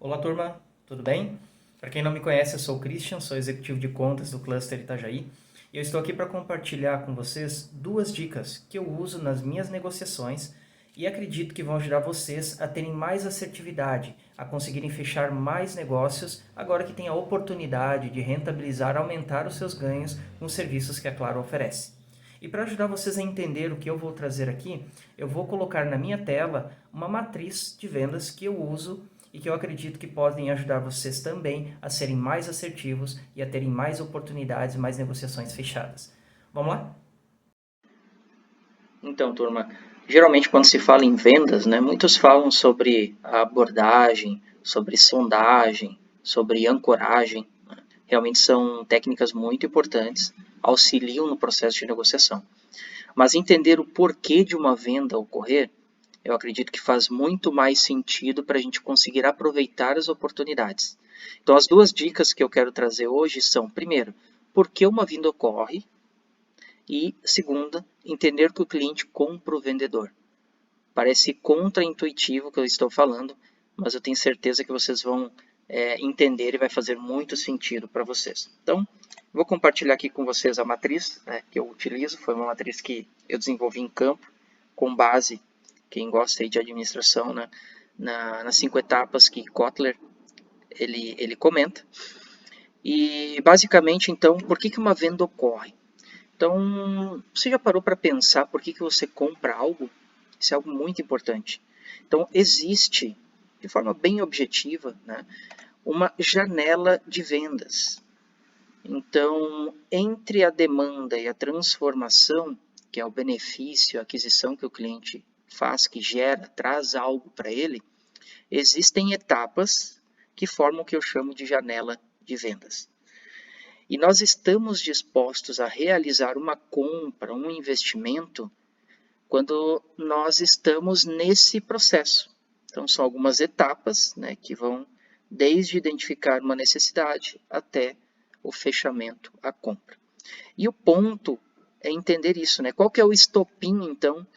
Olá, turma, tudo bem? Para quem não me conhece, eu sou o Christian, sou executivo de contas do Cluster Itajaí e eu estou aqui para compartilhar com vocês duas dicas que eu uso nas minhas negociações e acredito que vão ajudar vocês a terem mais assertividade, a conseguirem fechar mais negócios agora que tem a oportunidade de rentabilizar, aumentar os seus ganhos com os serviços que a Claro oferece. E para ajudar vocês a entender o que eu vou trazer aqui, eu vou colocar na minha tela uma matriz de vendas que eu uso e que eu acredito que podem ajudar vocês também a serem mais assertivos e a terem mais oportunidades e mais negociações fechadas. Vamos lá? Então, turma, geralmente quando se fala em vendas, né, muitos falam sobre a abordagem, sobre sondagem, sobre ancoragem. Né? Realmente são técnicas muito importantes, auxiliam no processo de negociação. Mas entender o porquê de uma venda ocorrer, eu acredito que faz muito mais sentido para a gente conseguir aproveitar as oportunidades. Então, as duas dicas que eu quero trazer hoje são, primeiro, por que uma venda ocorre e, segunda, entender que o cliente compra o vendedor. Parece contraintuitivo o que eu estou falando, mas eu tenho certeza que vocês vão entender e vai fazer muito sentido para vocês. Então, vou compartilhar aqui com vocês a matriz, né, que eu utilizo. Foi uma matriz que eu desenvolvi em campo, com base, quem gosta aí de administração, né, nas 5 etapas que Kotler ele comenta. E, basicamente, então, por que uma venda ocorre? Então, você já parou para pensar por que você compra algo? Isso é algo muito importante. Então, existe, de forma bem objetiva, né, uma janela de vendas. Então, entre a demanda e a transformação, que é o benefício, a aquisição que o cliente faz, que gera, traz algo para ele, existem etapas que formam o que eu chamo de janela de vendas. E nós estamos dispostos a realizar uma compra, um investimento, quando nós estamos nesse processo. Então, são algumas etapas, né, que vão desde identificar uma necessidade até o fechamento, a compra. E o ponto é entender isso, né? Qual que é o estopim, então,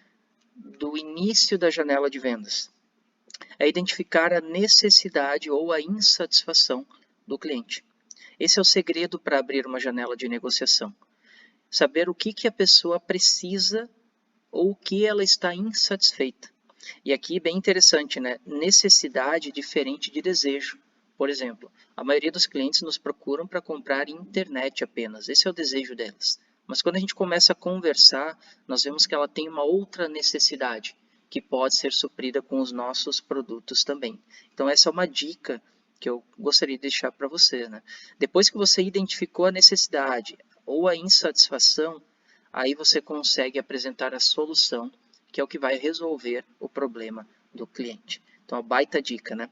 do início da janela de vendas? É identificar a necessidade ou a insatisfação do cliente. Esse é o segredo para abrir uma janela de negociação. Saber o que a pessoa precisa ou o que ela está insatisfeita. E aqui bem interessante, né? Necessidade diferente de desejo. Por exemplo, a maioria dos clientes nos procuram para comprar internet apenas. Esse é o desejo delas. Mas quando a gente começa a conversar, nós vemos que ela tem uma outra necessidade que pode ser suprida com os nossos produtos também. Então essa é uma dica que eu gostaria de deixar para você, né? Depois que você identificou a necessidade ou a insatisfação, aí você consegue apresentar a solução, que é o que vai resolver o problema do cliente. Então, a baita dica, né?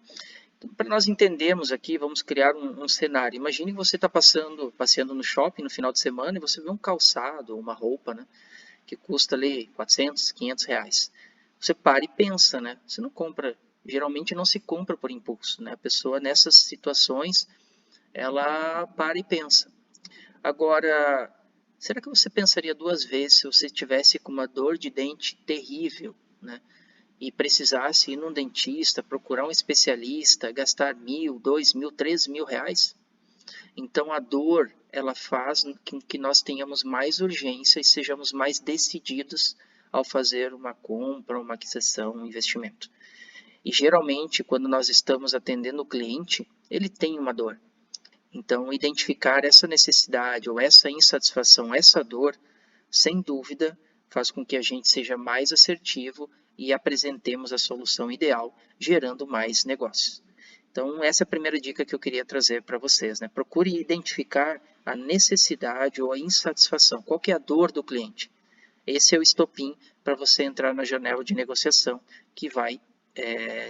Então, para nós entendermos aqui, vamos criar um cenário. Imagine que você está passeando no shopping no final de semana e você vê um calçado, uma roupa, né? Que custa ali 400, 500 reais. Você para e pensa, né? Você não compra, geralmente não se compra por impulso, né? A pessoa nessas situações, ela para e pensa. Agora, será que você pensaria duas vezes se você tivesse com uma dor de dente terrível, né? E precisasse ir num dentista, procurar um especialista, gastar 1.000, 2.000, 3.000 reais? Então a dor, ela faz com que nós tenhamos mais urgência e sejamos mais decididos ao fazer uma compra, uma aquisição, um investimento. E geralmente, quando nós estamos atendendo o cliente, ele tem uma dor. Então, identificar essa necessidade ou essa insatisfação, essa dor, sem dúvida, faz com que a gente seja mais assertivo e apresentemos a solução ideal, gerando mais negócios. Então, essa é a primeira dica que eu queria trazer para vocês, né? Procure identificar a necessidade ou a insatisfação. Qual que é a dor do cliente? Esse é o estopim para você entrar na janela de negociação que vai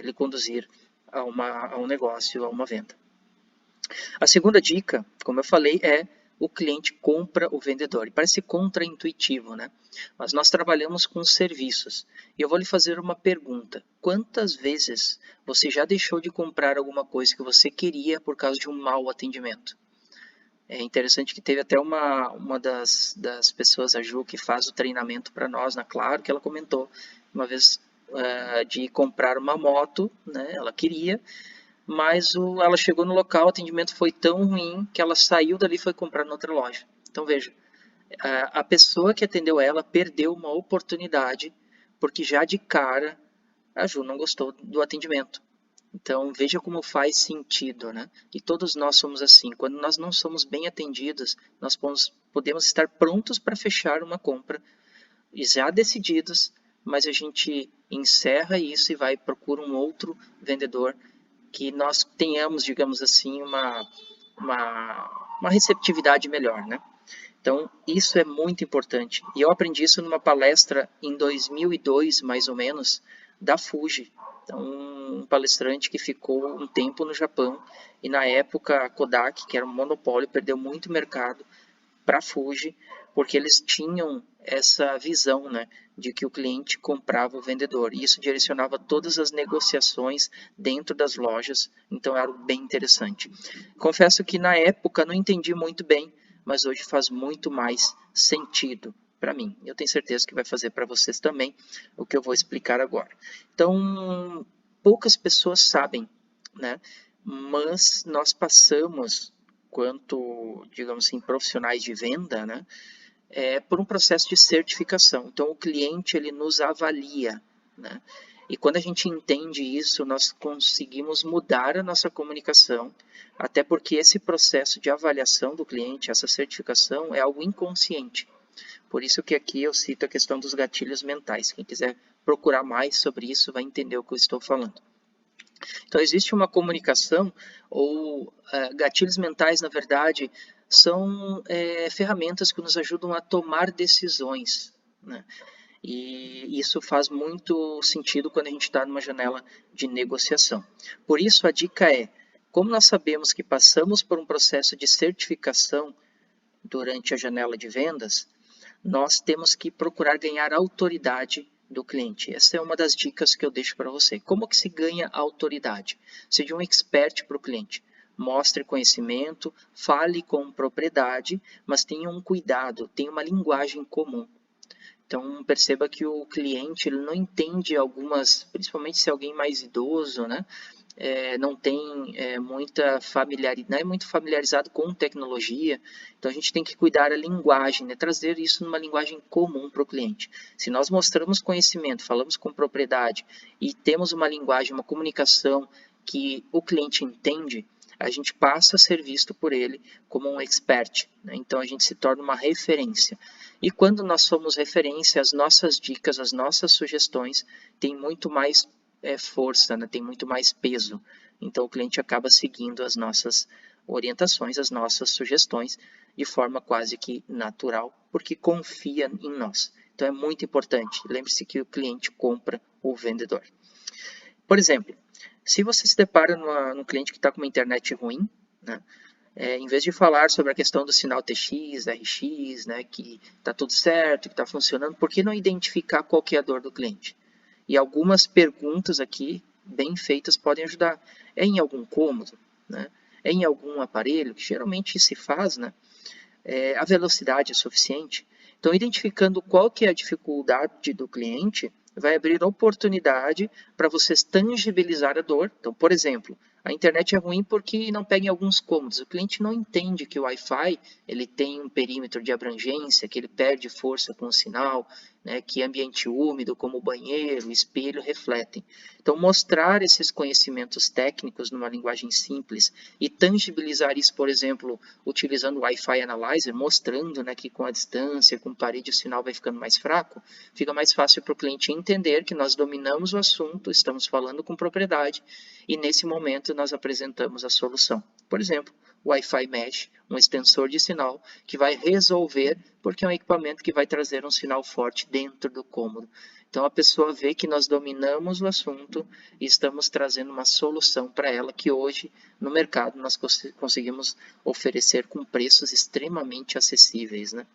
lhe conduzir a um negócio, a uma venda. A segunda dica, como eu falei, é o cliente compra o vendedor. E parece contraintuitivo, né? Mas nós trabalhamos com serviços. E eu vou lhe fazer uma pergunta. Quantas vezes você já deixou de comprar alguma coisa que você queria por causa de um mau atendimento? É interessante que teve até uma das pessoas, a Ju, que faz o treinamento para nós na Claro, que ela comentou uma vez de comprar uma moto, né? Ela queria, mas ela chegou no local, o atendimento foi tão ruim que ela saiu dali e foi comprar em outra loja. Então veja, a pessoa que atendeu ela perdeu uma oportunidade porque já de cara a Ju não gostou do atendimento. Então veja como faz sentido, né? E todos nós somos assim. Quando nós não somos bem atendidos, nós podemos estar prontos para fechar uma compra e já decididos, mas a gente encerra isso e vai procurar um outro vendedor que nós tenhamos, digamos assim, uma receptividade melhor, né? Então, isso é muito importante. E eu aprendi isso numa palestra em 2002, mais ou menos, da Fuji. Então, um palestrante que ficou um tempo no Japão e na época a Kodak, que era um monopólio, perdeu muito mercado para a Fuji, porque eles tinham essa visão, né, de que o cliente comprava o vendedor. E isso direcionava todas as negociações dentro das lojas, então era bem interessante. Confesso que na época não entendi muito bem, mas hoje faz muito mais sentido para mim. Eu tenho certeza que vai fazer para vocês também o que eu vou explicar agora. Então, poucas pessoas sabem, né? Mas nós passamos quanto, digamos assim, profissionais de venda, né, por um processo de certificação. Então, o cliente ele nos avalia, né? E quando a gente entende isso, nós conseguimos mudar a nossa comunicação, até porque esse processo de avaliação do cliente, essa certificação, é algo inconsciente. Por isso que aqui eu cito a questão dos gatilhos mentais. Quem quiser procurar mais sobre isso vai entender o que eu estou falando. Então, existe uma comunicação, ou gatilhos mentais, na verdade, são ferramentas que nos ajudam a tomar decisões, né? E isso faz muito sentido quando a gente está numa janela de negociação. Por isso, a dica é, como nós sabemos que passamos por um processo de certificação durante a janela de vendas, nós temos que procurar ganhar autoridade do cliente. Essa é uma das dicas que eu deixo para você. Como que se ganha autoridade? Seja um expert para o cliente. Mostre conhecimento, fale com propriedade, mas tenha um cuidado, tenha uma linguagem comum. Então, perceba que o cliente ele não entende algumas, principalmente se é alguém mais idoso, né? Não tem muita familiaridade, não é muito familiarizado com tecnologia, então a gente tem que cuidar da linguagem, né? Trazer isso numa linguagem comum para o cliente. Se nós mostramos conhecimento, falamos com propriedade e temos uma linguagem, uma comunicação que o cliente entende, a gente passa a ser visto por ele como um expert, né? Então a gente se torna uma referência. E quando nós somos referência, as nossas dicas, as nossas sugestões têm muito mais força, né? Tem muito mais peso. Então o cliente acaba seguindo as nossas orientações, as nossas sugestões de forma quase que natural, porque confia em nós. Então é muito importante. Lembre-se que o cliente compra o vendedor. Por exemplo, se você se depara num cliente que está com uma internet ruim, né? Em vez de falar sobre a questão do sinal TX, RX, né, que está tudo certo, que está funcionando, por que não identificar qual que é a dor do cliente? E algumas perguntas aqui, bem feitas, podem ajudar. É em algum cômodo? Né? É em algum aparelho? Que geralmente se faz, né? A velocidade é suficiente? Então, identificando qual que é a dificuldade do cliente, vai abrir oportunidade para vocês tangibilizar a dor. Então, por exemplo, a internet é ruim porque não pega em alguns cômodos. O cliente não entende que o Wi-Fi ele tem um perímetro de abrangência, que ele perde força com o sinal, né, que ambiente úmido, como o banheiro, o espelho, refletem. Então, mostrar esses conhecimentos técnicos numa linguagem simples e tangibilizar isso, por exemplo, utilizando o Wi-Fi Analyzer, mostrando, né, que com a distância, com parede, o sinal vai ficando mais fraco, fica mais fácil para o cliente entender que nós dominamos o assunto, estamos falando com propriedade e nesse momento nós apresentamos a solução. Por exemplo, o Wi-Fi Mesh, um extensor de sinal que vai resolver, porque é um equipamento que vai trazer um sinal forte dentro do cômodo. Então a pessoa vê que nós dominamos o assunto e estamos trazendo uma solução para ela que hoje no mercado nós conseguimos oferecer com preços extremamente acessíveis, né?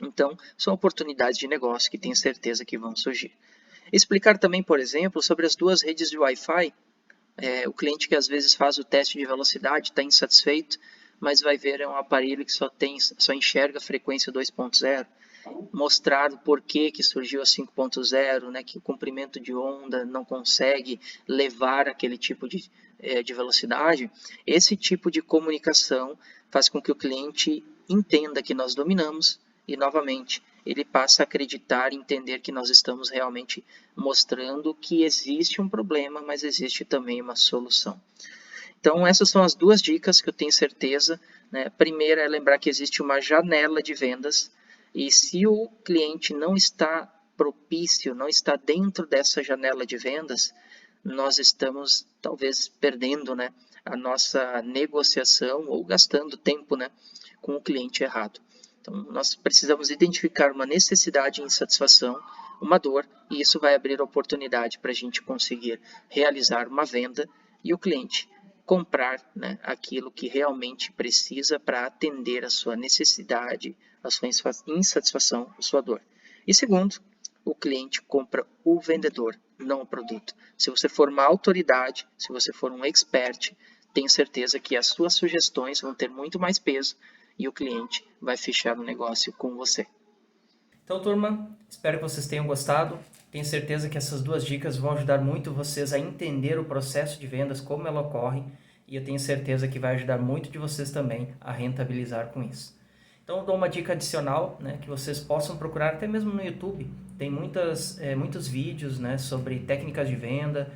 Então, são oportunidades de negócio que tenho certeza que vão surgir. Explicar também, por exemplo, sobre as duas redes de Wi-Fi. O cliente que às vezes faz o teste de velocidade está insatisfeito, mas vai ver um aparelho que só enxerga a frequência 2.0. Mostrar o porquê que surgiu a 5.0, né, que o comprimento de onda não consegue levar aquele tipo de de velocidade, esse tipo de comunicação faz com que o cliente entenda que nós dominamos e, novamente, ele passa a acreditar e entender que nós estamos realmente mostrando que existe um problema, mas existe também uma solução. Então, essas são as duas dicas que eu tenho certeza, né? A primeira é lembrar que existe uma janela de vendas e se o cliente não está propício, não está dentro dessa janela de vendas, nós estamos talvez perdendo, né, a nossa negociação ou gastando tempo, né, com o cliente errado. Então, nós precisamos identificar uma necessidade e insatisfação, uma dor, e isso vai abrir a oportunidade para a gente conseguir realizar uma venda e o cliente comprar, né, aquilo que realmente precisa para atender a sua necessidade, a sua insatisfação, a sua dor. E segundo, o cliente compra o vendedor, não o produto. Se você for uma autoridade, se você for um expert, tenho certeza que as suas sugestões vão ter muito mais peso e o cliente vai fechar o negócio com você. Então, turma, espero que vocês tenham gostado. Tenho certeza que essas duas dicas vão ajudar muito vocês a entender o processo de vendas, como ela ocorre, e eu tenho certeza que vai ajudar muito de vocês também a rentabilizar com isso. Então, eu dou uma dica adicional, né, que vocês possam procurar até mesmo no YouTube. Tem muitos vídeos, né, sobre técnicas de venda.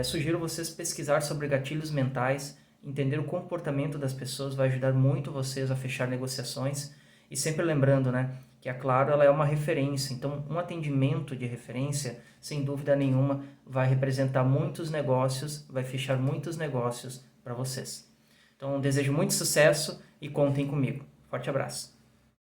Sugiro vocês pesquisar sobre gatilhos mentais, entender o comportamento das pessoas, vai ajudar muito vocês a fechar negociações. E sempre lembrando, né, que a Claro ela é uma referência, então um atendimento de referência, sem dúvida nenhuma, vai representar muitos negócios, vai fechar muitos negócios para vocês. Então, desejo muito sucesso e contem comigo. Forte abraço!